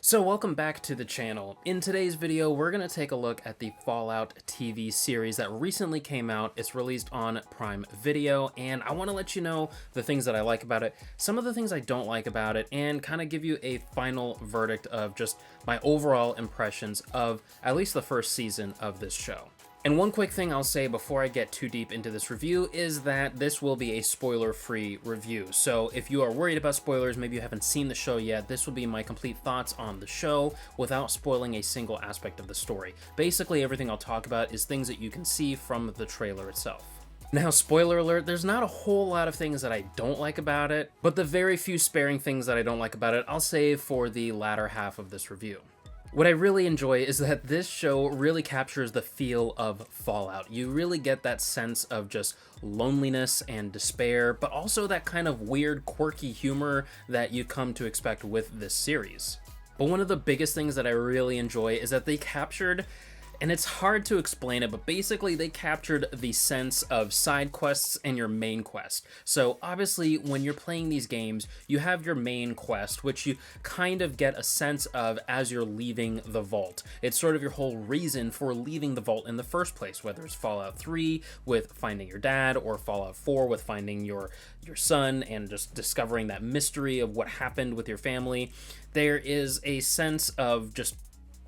So welcome back to the channel. In today's video, we're going to take a look at the Fallout TV series that recently came out. It's released on Prime Video, and I want to let you know the things that I like about it, some of the things I don't like about it, and kind of give you a final verdict of just my overall impressions of at least the first season of this show. And one quick thing I'll say before I get too deep into this review is that this will be a spoiler-free review. So if you are worried about spoilers, maybe you haven't seen the show yet, this will be my complete thoughts on the show without spoiling a single aspect of the story. Basically, everything I'll talk about is things that you can see from the trailer itself. Now, spoiler alert, there's not a whole lot of things that I don't like about it, but the very few sparing things that I don't like about it, I'll save for the latter half of this review. What I really enjoy is that this show really captures the feel of Fallout. You really get that sense of just loneliness and despair, but also that kind of weird, quirky humor that you come to expect with this series. But one of the biggest things that I really enjoy is that they captured, and it's hard to explain it, but basically they captured the sense of side quests and your main quest. So obviously when you're playing these games, you have your main quest, which you kind of get a sense of as you're leaving the vault. It's sort of your whole reason for leaving the vault in the first place, whether it's Fallout 3 with finding your dad or Fallout 4 with finding your son and just discovering that mystery of what happened with your family. There is a sense of just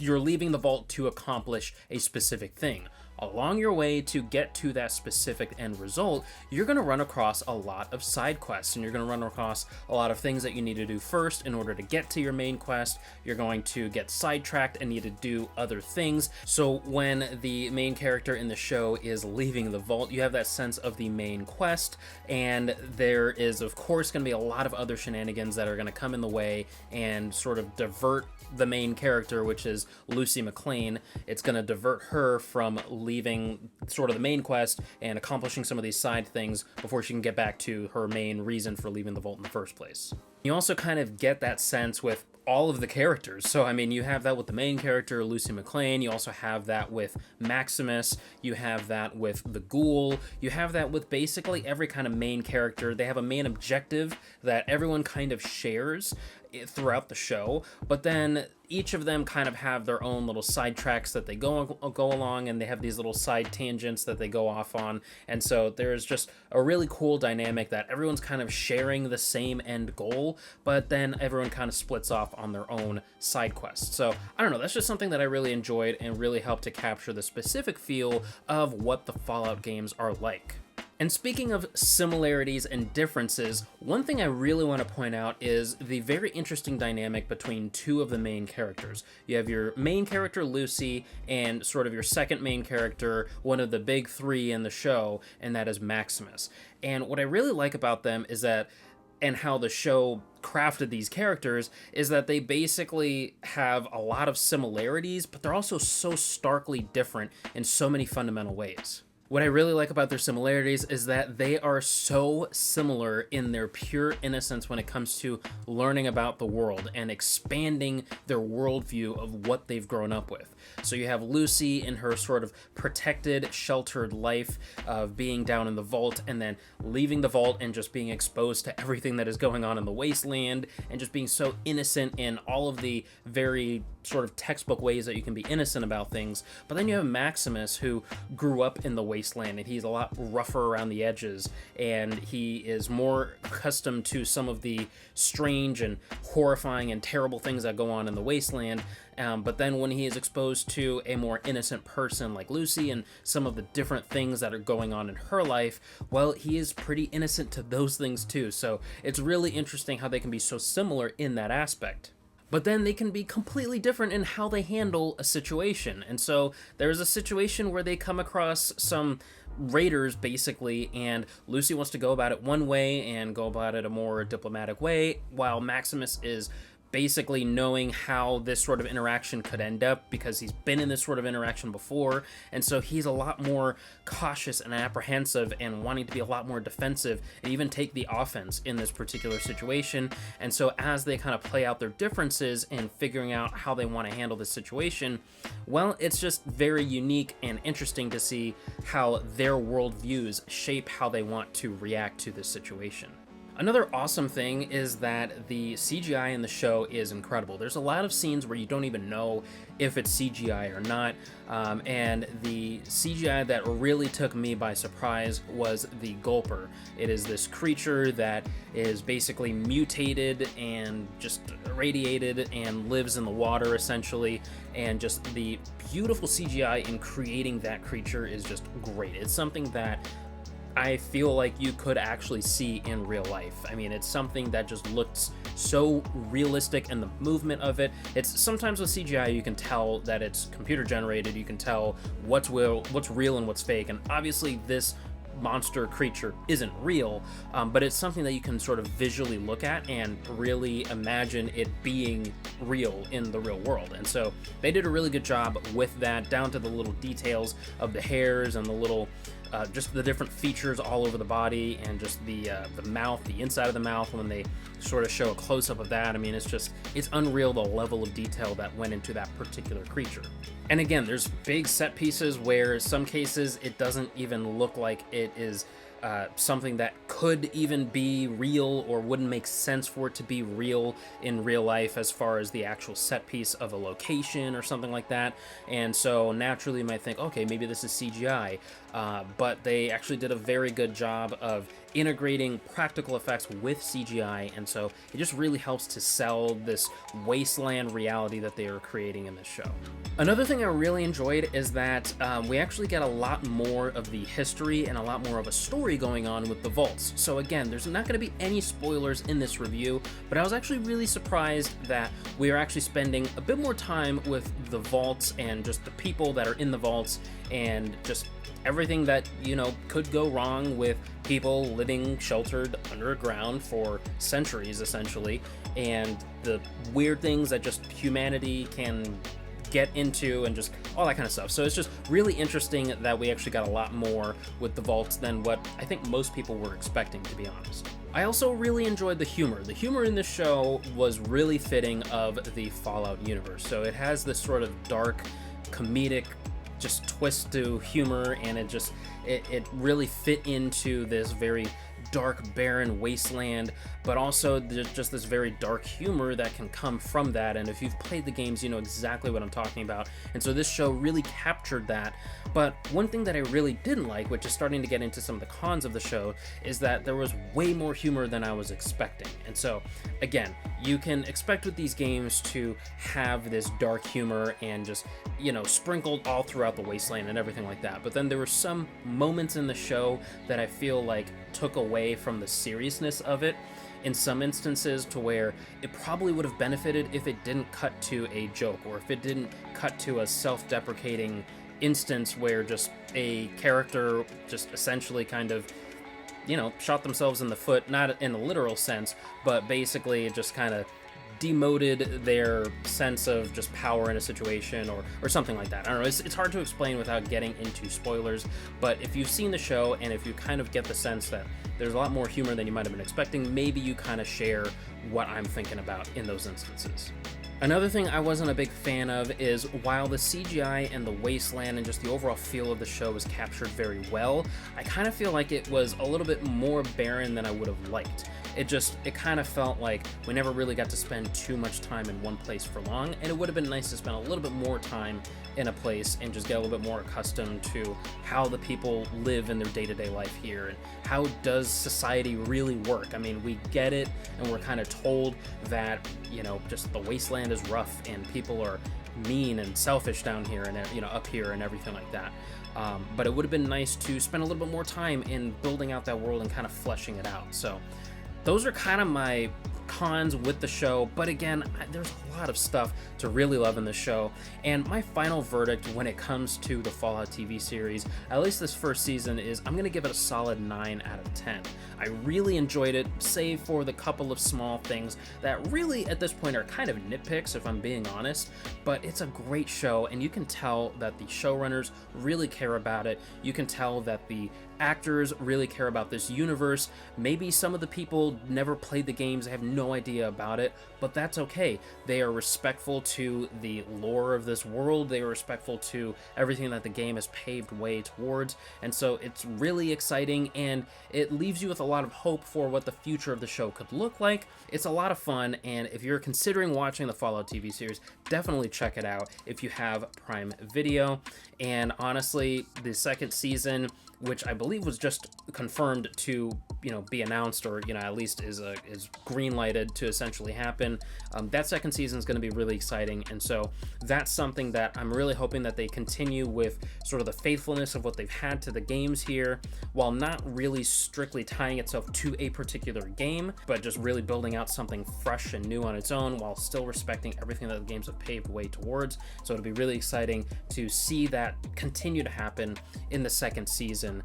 you're leaving the vault to accomplish a specific thing. Along your way to get to that specific end result, you're going to run across a lot of side quests, and you're going to run across a lot of things that you need to do first in order to get to your main quest. You're going to get sidetracked and need to do other things. So when the main character in the show is leaving the vault, you have that sense of the main quest, and there is of course going to be a lot of other shenanigans that are going to come in the way and sort of divert the main character, which is Lucy McLean. It's going to divert her from leaving sort of the main quest and accomplishing some of these side things before she can get back to her main reason for leaving the vault in the first place. You also kind of get that sense with all of the characters. So, I mean, you have that with the main character, Lucy McLean. You also have that with Maximus. You have that with the Ghoul. You have that with basically every kind of main character. They have a main objective that everyone kind of shares throughout the show, but then each of them kind of have their own little side tracks that they go along, and they have these little side tangents that they go off on. And so there's just a really cool dynamic that everyone's kind of sharing the same end goal, but then everyone kind of splits off on their own side quests. So I don't know, that's just something that I really enjoyed and really helped to capture the specific feel of what the Fallout games are like. And speaking of similarities and differences, one thing I really want to point out is the very interesting dynamic between two of the main characters. You have your main character, Lucy, and sort of your second main character, one of the big three in the show, and that is Maximus. And what I really like about them is that, and how the show crafted these characters, is that they basically have a lot of similarities, but they're also so starkly different in so many fundamental ways. What I really like about their similarities is that they are so similar in their pure innocence when it comes to learning about the world and expanding their worldview of what they've grown up with. So you have Lucy in her sort of protected, sheltered life of being down in the vault and then leaving the vault and just being exposed to everything that is going on in the wasteland and just being so innocent in all of the very sort of textbook ways that you can be innocent about things. But then you have Maximus, who grew up in the wasteland, and he's a lot rougher around the edges, and he is more accustomed to some of the strange and horrifying and terrible things that go on in the wasteland. But then when he is exposed to a more innocent person like Lucy and some of the different things that are going on in her life, well, he is pretty innocent to those things too. So it's really interesting how they can be so similar in that aspect. But then they can be completely different in how they handle a situation. And so there's a situation where they come across some raiders, basically, and Lucy wants to go about it one way and go about it a more diplomatic way, while Maximus is basically knowing how this sort of interaction could end up because he's been in this sort of interaction before, and so he's a lot more cautious and apprehensive and wanting to be a lot more defensive and even take the offense in this particular situation. And so as they kind of play out their differences and figuring out how they want to handle this situation, well, it's just very unique and interesting to see how their worldviews shape how they want to react to this situation. Another awesome thing is that the CGI in the show is incredible. There's a lot of scenes where you don't even know if it's CGI or not, and the CGI that really took me by surprise was the Gulper. It is this creature that is basically mutated and just irradiated and lives in the water essentially, and just the beautiful CGI in creating that creature is just great. It's something that I feel like you could actually see in real life. I mean, it's something that just looks so realistic, and the movement of it. It's sometimes with CGI you can tell that it's computer generated. You can tell what's real and what's fake, and obviously this monster creature isn't real, but it's something that you can sort of visually look at and really imagine it being real in the real world. And so they did a really good job with that, down to the little details of the hairs and the little just the different features all over the body, and just the mouth, the inside of the mouth, when they sort of show a close-up of that. I mean, it's unreal the level of detail that went into that particular creature. And again, there's big set pieces where some cases it doesn't even look like it is something that could even be real, or wouldn't make sense for it to be real in real life, as far as the actual set piece of a location or something like that. And so naturally you might think, okay, maybe this is CGI, but they actually did a very good job of integrating practical effects with CGI, and so it just really helps to sell this wasteland reality that they are creating in this show. Another thing I really enjoyed is that we actually get a lot more of the history and a lot more of a story going on with the vaults. So again, there's not going to be any spoilers in this review, but I was actually really surprised that we are actually spending a bit more time with the vaults and just the people that are in the vaults, and just everything that, you know, could go wrong with people living sheltered underground for centuries essentially, and the weird things that just humanity can get into, and just all that kind of stuff. So it's just really interesting that we actually got a lot more with the vaults than what I think most people were expecting, to be honest. I also really enjoyed the humor. The humor in this show was really fitting of the Fallout universe. So it has this sort of dark, comedic just twist to humor, and it really fit into this very dark, barren wasteland, but also just this very dark humor that can come from that. And if you've played the games, you know exactly what I'm talking about. And so this show really captured that. But one thing that I really didn't like, which is starting to get into some of the cons of the show, is that there was way more humor than I was expecting. And so again, you can expect with these games to have this dark humor and just, you know, sprinkled all throughout the wasteland and everything like that. But then there were some moments in the show that I feel like took away from the seriousness of it in some instances, to where it probably would have benefited if it didn't cut to a joke, or if it didn't cut to a self-deprecating instance where just a character just essentially kind of, you know, shot themselves in the foot, not in a literal sense, but basically just kind of demoted their sense of just power in a situation, or something like that. I don't know, it's hard to explain without getting into spoilers, but if you've seen the show and if you kind of get the sense that there's a lot more humor than you might have been expecting, maybe you kind of share what I'm thinking about in those instances. Another thing I wasn't a big fan of is, while the CGI and the wasteland and just the overall feel of the show was captured very well, I kind of feel like it was a little bit more barren than I would have liked. It kind of felt like we never really got to spend too much time in one place for long, and it would have been nice to spend a little bit more time in a place and just get a little bit more accustomed to how the people live in their day-to-day life here, and how does society really work. I mean, we get it, and we're kind of told that, you know, just the wasteland is rough and people are mean and selfish down here, and, you know, up here and everything like that. But it would have been nice to spend a little bit more time in building out that world and kind of fleshing it out. So those are kind of my cons with the show, but again, there's a lot of stuff to really love in the show. And my final verdict when it comes to the Fallout TV series, at least this first season, is I'm gonna give it a solid 9 out of 10. I really enjoyed it, save for the couple of small things that really at this point are kind of nitpicks, if I'm being honest, but it's a great show, and you can tell that the showrunners really care about it. You can tell that the actors really care about this universe. Maybe some of the people never played the games, have no idea about it, but that's okay. They are respectful to the lore of this world, they are respectful to everything that the game has paved way towards, and so it's really exciting, and it leaves you with a lot of hope for what the future of the show could look like. It's a lot of fun, and if you're considering watching the Fallout TV series, definitely check it out if you have Prime Video. And honestly, the second season, which I believe was just confirmed to, be announced, or, at least is green lighted to essentially happen. That second season is going to be really exciting. And so that's something that I'm really hoping that they continue with, sort of the faithfulness of what they've had to the games here, while not really strictly tying itself to a particular game, but just really building out something fresh and new on its own, while still respecting everything that the games have paved way towards. So it'll be really exciting to see that continue to happen in the second season.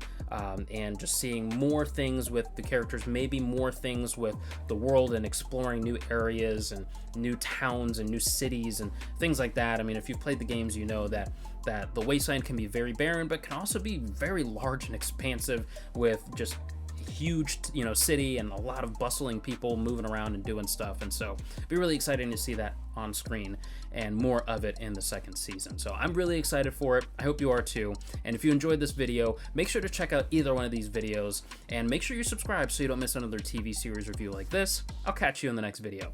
And just seeing more things with the characters, maybe more things with the world, and exploring new areas and new towns and new cities and things like that. I mean, if you've played the games, you know that the Wasteland can be very barren, but can also be very large and expansive, with just huge city and a lot of bustling people moving around and doing stuff. And so it'd be really exciting to see that on screen, and more of it in the second season. So I'm really excited for it. I hope you are too. And if you enjoyed this video, make sure to check out either one of these videos, and make sure you subscribe so you don't miss another TV series review like this. I'll catch you in the next video.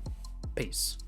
Peace.